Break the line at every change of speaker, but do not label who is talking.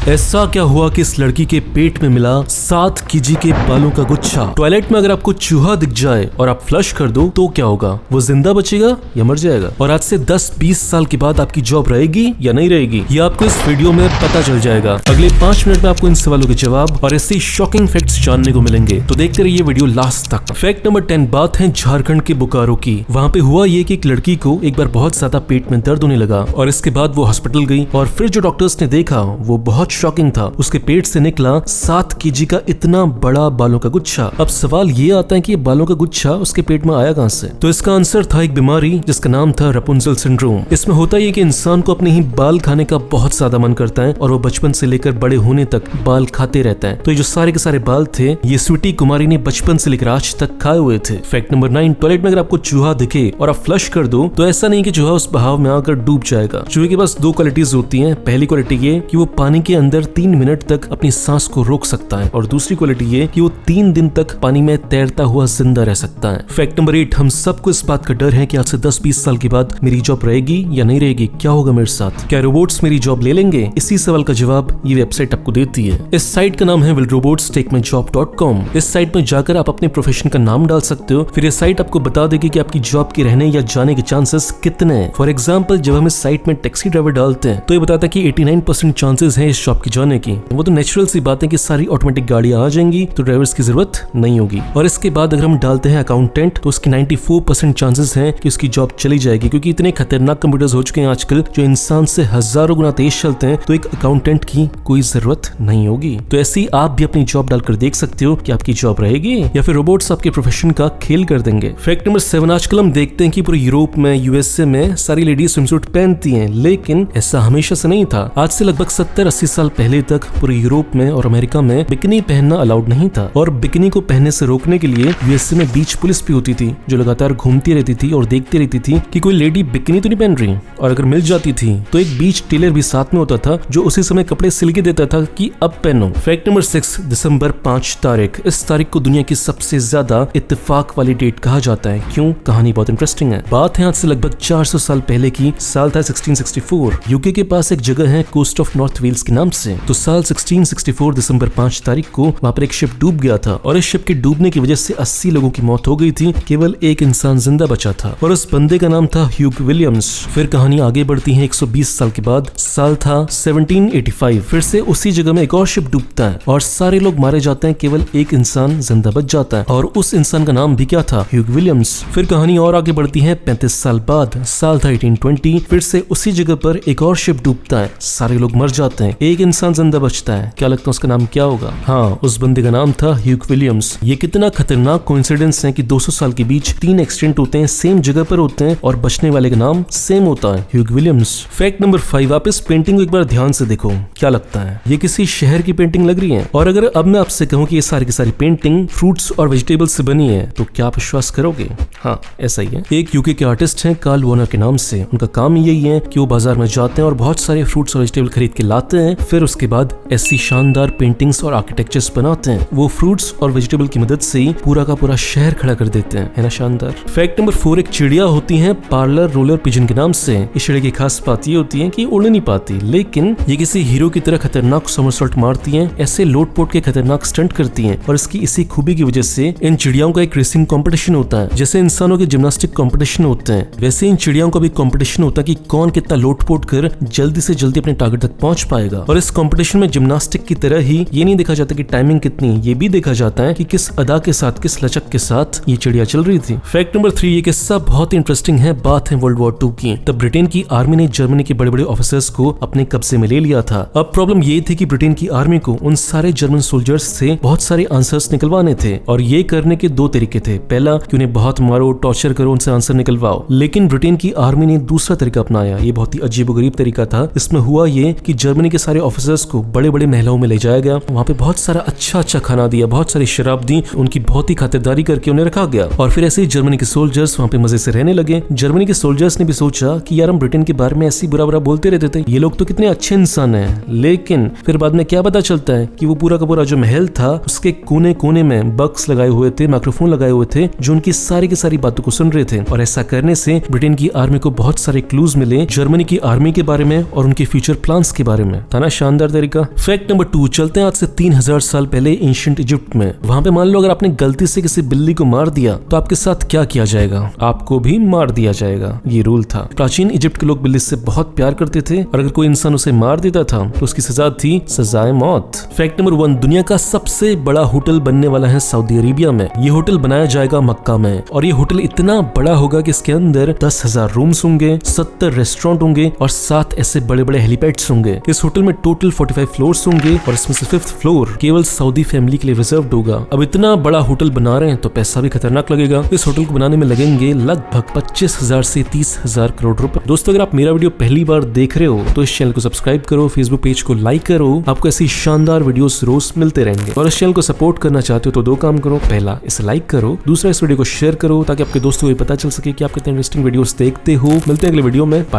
ऐसा क्या हुआ कि इस लड़की के पेट में मिला 7 केजी के बालों का गुच्छा। टॉयलेट में अगर आपको चूहा दिख जाए और आप फ्लश कर दो तो क्या होगा, वो जिंदा बचेगा या मर जाएगा? और आज से 10-20 साल के बाद आपकी जॉब रहेगी या नहीं रहेगी, ये आपको इस वीडियो में पता चल जाएगा। अगले 5 मिनट में आपको इन सवालों के जवाब और ऐसे शॉकिंग फैक्ट्स जानने को मिलेंगे, तो देखते रहिए वीडियो लास्ट तक। फैक्ट नंबर 10, बात है झारखंड के बोकारो की। वहाँ पे हुआ ये कि एक लड़की को एक बार बहुत ज्यादा पेट में दर्द होने लगा और इसके बाद वो हॉस्पिटल गई और फिर जो डॉक्टर्स ने देखा वो बहुत शॉकिंग था। उसके पेट से निकला 7 केजी का इतना बड़ा बालों का गुच्छा। अब सवाल ये आता है कि ये बालों का गुच्छा उसके पेट में आया कहां से? तो इसका आंसर था एक बीमारी जिसका नाम था रपुंजल सिंड्रोम। इसमें होता ये कि इंसान को अपने ही बाल खाने का बहुत ज्यादा मन करता है और वो बचपन से लेकर बड़े होने तक बाल खाते रहता है। तो ये जो सारे के सारे बाल थे ये स्वीटी कुमारी ने बचपन से लेकर आज तक खाए हुए थे। फैक्ट नंबर 9, टॉयलेट में अगर आपको चूहा दिखे और आप फ्लश कर दो तो ऐसा नहीं कि चूहा उस बहाव में आकर डूब जाएगा। चूहे के पास 2 क्वालिटीज होती हैं। पहली क्वालिटी ये कि वो पानी के अंदर 3 मिनट तक अपनी सांस को रोक सकता है और दूसरी क्वालिटी ये कि वो 3 दिन तक पानी में तैरता हुआ जिंदा रह सकता है। फैक्ट नंबर 8, हम सबको इस बात का डर है कि आज से 10-20 साल के बाद मेरी जॉब रहेगी या नहीं रहेगी, क्या होगा मेरे साथ, क्या रोबोट्स मेरी जॉब ले लेंगे? इसी सवाल का जवाब ये वेबसाइट आपको देती है। इस साइट का नाम है willrobots.takeMyJob.com। इस साइट में जाकर आप अपने प्रोफेशन का नाम डाल सकते हो। फिर ये साइट आपको बता देगी कि आपकी जॉब के रहने या जाने के चांसेस कितने हैं। फॉर एग्जाम्पल, जब हम इस साइट में टैक्सी ड्राइवर डालते हैं तो ये बताता है कि 89% चांसेस है इस जॉब के जाने की। वो तो नेचुरल सी बात है कि सारी ऑटोमेटिक गाड़ियां आ जाएंगी तो ड्राइवर्स की जरूरत नहीं होगी। और इसके बाद अगर हम डालते हैं अकाउंटेंट तो उसकी 94% चांसेस हैं कि उसकी जॉब चली जाएगी, क्योंकि इतने खतरनाक कंप्यूटर्स हो चुके हैं आजकल जो इंसान से हजारों गुना तेज चलते हैं, तो एक अकाउंटेंट की कोई जरूरत नहीं होगी। तो ऐसे ही आप भी अपनी जॉब डालकर देख सकते हो कि आपकी जॉब रहेगी या फिर रोबोट्स आपके प्रोफेशन का खेल कर देंगे। फैक्ट नंबर 7, आजकल हम देखते हैं कि पूरे यूरोप में, यूएसए में सारी लेडीज स्विमसूट पहनती हैं, लेकिन ऐसा हमेशा से नहीं था। आज से लगभग 70-80 साल पहले तक पूरे यूरोप में और अमेरिका में बिकिनी पहनना अलाउड नहीं था और बिकिनी को पहनने से रोकने के लिए यूएसए में बीच पुलिस भी होती थी जो लगातार घूमती रहती थी और देखती रहती थी कि कोई लेडी बिकिनी तो नहीं पहन रही, और अगर मिल जाती थी तो एक बीच टेलर भी साथ में होता था जो उसी समय कपड़े सिल के देता था कि अब पहनो। फैक्ट नंबर 6, दिसंबर 5 तारीख। इस तारीख को दुनिया की सबसे ज्यादा इत्तेफाक वाली डेट कहा जाता है। क्यों? कहानी बहुत इंटरेस्टिंग है। बात है आज से लगभग 400 साल पहले की। साल था 1664। यूके के पास एक जगह है कोस्ट ऑफ नॉर्थ वेल्स के नाम से। तो साल 1664 दिसंबर 5 तारीख को वहाँ पर एक शिप डूब गया था और इस शिप के डूबने की वजह से 80 लोगों की मौत हो गई थी, केवल एक इंसान जिंदा बचा था और उस बंदे का नाम था ह्यूग विलियम्स। फिर कहानी आगे बढ़ती है 120 साल के बाद। साल था 1785। फिर से उसी जगह में एक और शिप डूबता है और सारे लोग मारे जाते हैं, केवल एक इंसान जिंदा बच जाता है और उस इंसान का नाम भी क्या था? Hugh Williams. फिर कहानी और आगे बढ़ती है 35 साल बाद। साल था 1820। फिर से उसी जगह पर एक और शिप डूबता है, सारे लोग मर जाते हैं, एक इंसान जिंदा बचता है। क्या लगता है उसका नाम क्या होगा? हाँ, उस बंदे का नाम था ह्यूग विलियम्स। ये कितना खतरनाक कोइंसिडेंस है कि 200 साल के बीच 3 एक्सीडेंट होते हैं, सेम जगह पर होते हैं और बचने वाले का नाम सेम होता है, ह्यूग विलियम्स। फैक्ट नंबर 5, आप इस पेंटिंग को एक बार ध्यान से देखो, क्या लगता है ये किसी शहर की पेंटिंग लग रही है? और अगर अब मैं आपसे कहूँ कि ये सारी की सारी पेंटिंग फ्रूट्स और वेजिटेबल्स से बनी है तो क्या आप विश्वास करोगे? हाँ, ऐसा ही है। एक यूके के आर्टिस्ट हैं कार्ल वॉर्नर के नाम से। उनका काम यही है कि वो बाजार में जाते हैं और बहुत सारे फ्रूट्स और वेजिटेबल खरीद के लाते हैं, फिर उसके बाद ऐसी शानदार पेंटिंग्स और आर्किटेक्चर्स बनाते हैं। वो फ्रूट्स और वेजिटेबल की मदद से ही पूरा का पूरा शहर खड़ा कर देते हैं, है ना शानदार। फैक्ट नंबर 4, एक चिड़िया होती है पार्लर रोलर पिजन के नाम से। इस चिड़िया की खास बात ये होती है कि उड़ नहीं पाती, लेकिन ये किसी हीरो की तरह खतरनाक समरसॉल्ट मारती हैं, ऐसे लोटपोट के खतरनाक स्टंट करती हैं और इसकी इसी खूबी की वजह से इन चिड़ियाओं का एक रेसिंग कंपटीशन होता है। जैसे इंसानों के जिम्नास्टिक कंपटीशन होते हैं वैसे इन चिड़ियाओं का भी कंपटीशन होता है कि कौन कितना लोटपोट कर जल्दी से जल्दी अपने टारगेट तक पहुंच पाएगा। और इस कंपटीशन में जिम्नास्टिक की तरह ही ये नहीं देखा जाता कि टाइमिंग कितनी, ये भी देखा जाता है कि किस अदा के साथ, किस लचक के साथ ये चिड़िया चल रही थी। फैक्ट नंबर 3, ये किस्सा बहुत इंटरेस्टिंग है। बात है वर्ल्ड वॉर 2 की। तब ब्रिटेन की आर्मी ने जर्मनी के बड़े बड़े ऑफिसर्स को अपने कब्जे में ले लिया था। अब प्रॉब्लम ये थी कि ब्रिटेन की आर्मी को उन सारे जर्मन सोल्जर्स से बहुत सारे आंसर्स निकलवाने थे और ये करने के 2 तरीके थे। पहला कि उन्हें बहुत मारो, टॉर्चर करो, उनसे आंसर निकलवाओ। लेकिन ब्रिटेन की आर्मी ने दूसरा तरीका अपनाया। ये बहुत ही अजीबोगरीब तरीका था। इसमें हुआ ये कि जर्मनी के सारे ऑफिसर्स को बड़े बड़े महलों में ले जाया गया, वहाँ पे बहुत सारा अच्छा खाना दिया, बहुत सारी शराब दी, उनकी बहुत ही खातिरदारी करके उन्हें रखा गया और फिर ऐसे ही जर्मनी के सोल्जर्स वहाँ पे मजे से रहने लगे। जर्मनी के सोल्जर्स ने भी सोचा कि यार हम ब्रिटेन के बारे में ऐसी बुरा बोलते रहते थे, ये लोग तो कितने अच्छे इंसान हैं। लेकिन फिर बाद में क्या पता चलता है कि वो पूरा का पूरा जो महल था उसके कोने कोने में बक्स लगाए हुए थे, माइक्रोफोन लगाए हुए थे जो उनकी सारी की सारी बातों को सुन रहे थे। और ऐसा करने से ब्रिटेन की आर्मी को बहुत सारे क्लूज मिले जर्मनी की आर्मी के बारे में और उनके फ्यूचर प्लान्स के बारे में। था ना शानदार तरीका। फैक्ट नंबर 2, चलते हैं आज से 3000 साल पहले एंशिएंट इजिप्ट में। वहां पे मान लो अगर आपने गलती से किसी बिल्ली को मार दिया तो आपके साथ क्या किया जाएगा? आपको भी मार दिया जाएगा। ये रूल था। प्राचीन इजिप्ट के लोग बिल्ली से बहुत प्यार करते थे और अगर कोई इंसान उसे मार देता था तो उसकी सजा थी सजाए मौत। फैक्ट नंबर 1, दुनिया का सबसे बड़ा होटल बनने वाला है सऊदी अरेबिया में। ये होटल बनाया जाएगा मक्का में और ये होटल इतना बड़ा होगा कि इसके अंदर 10,000 रूम्स होंगे, 70 रेस्टोरेंट होंगे और 7 ऐसे बड़े बड़े हेलीपैड्स होंगे। इस होटल में टोटल 45 फ्लोर्स होंगे और इसमें से 5th फ्लोर केवल सऊदी फैमिली के लिए रिजर्व्ड होगा। अब इतना बड़ा होटल बना रहे हैं तो पैसा भी खतरनाक लगेगा। इस होटल को बनाने में लगेंगे लगभग 25,000 से 30,000 करोड़ रुपए। दोस्तों अगर आप मेरा वीडियो पहली बार देख रहे हो तो इस चैनल को सब्सक्राइब करो, फेसबुक पेज को लाइक करो, आपको ऐसी शानदार वीडियोस रोज मिलते रहेंगे। और इस चैनल को सपोर्ट करना चाहते हो तो 2 काम करो, पहला इसे लाइक करो, दूसरा इस वीडियो को शेयर करो ताकि आपके दोस्तों को पता चल सके कि आप कितने इंटरेस्टिंग वीडियोस देखते हो। मिलते हैं अगले वीडियो में, बाय।